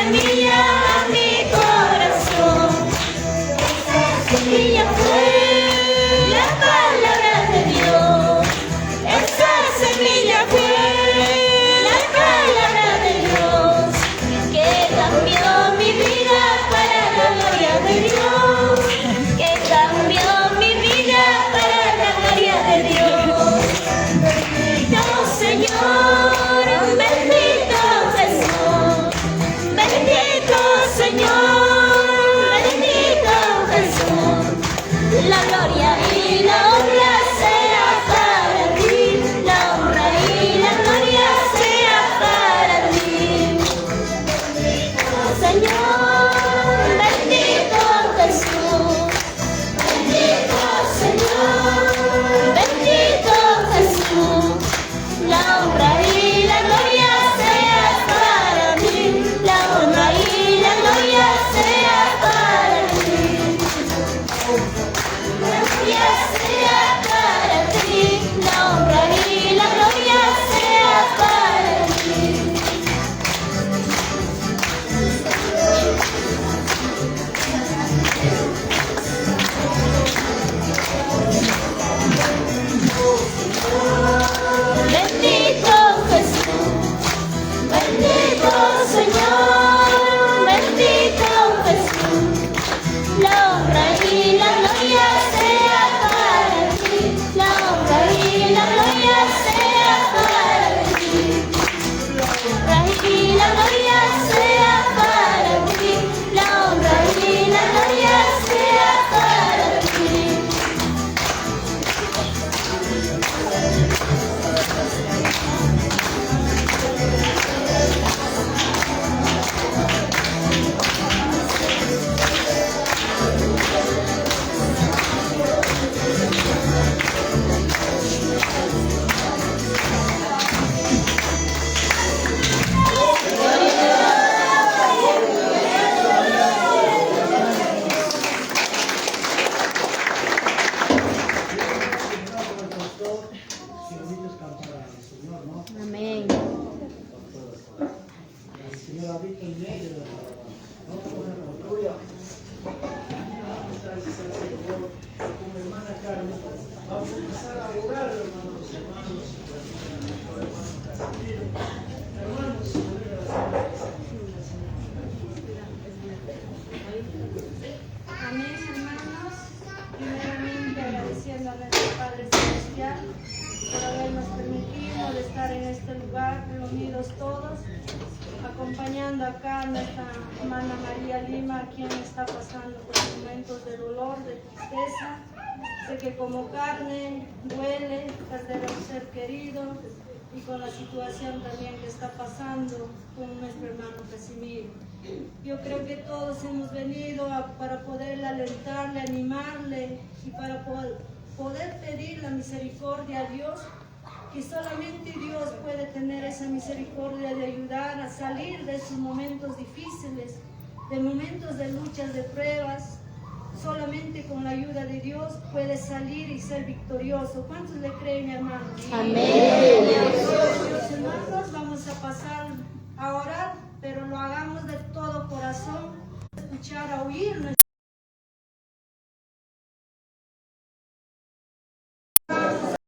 semilla a mi corazón. Esa semilla fue la palabra de Dios. Esa semilla fue la palabra de Dios, que cambió mi vida para la gloria de Dios, que cambió mi vida para la gloria de Dios. Bendito Señor, bendito Jesús, bendito Señor, bendito Jesús. La gloria y la honra sea para ti, la honra y la gloria sea para ti. Bendito Señor, bendito Jesús, bendito Señor, bendito Jesús. La honra y la gloria sea para ti, la honra y la gloria sea para ti. La gloria sea para ti, la honra y la gloria sea para ti. Bendito Jesús, bendito Señor, bendito Jesús. La honra y la gloria sea para ti, la honra y la gloria sea para ti. La honra y la gloria sea para ti, la honra y la gloria sea para ti. Amén. Vamos a empezar a orar, hermanos. Amén, hermanos. Primeramente agradeciendo a nuestro Padre Celestial por habernos permitido de estar en este lugar reunidos todos, acompañando acá a nuestra hermana María Lima, quien está pasando por momentos de dolor, de tristeza. Sé que como carne duele perder a un ser querido y con la situación también que está pasando con nuestro hermano Casimiro. Yo creo que todos hemos venido para poder alentarle, animarle y para poder pedir la misericordia a Dios, que solamente Dios puede tener esa misericordia de ayudar a salir de esos momentos difíciles, de momentos de luchas, de pruebas. Solamente con la ayuda de Dios puede salir y ser victorioso. ¿Cuántos le creen, hermanos? Amén. Los hermanos, vamos a pasar a orar, pero lo hagamos de todo corazón, escuchar, a oír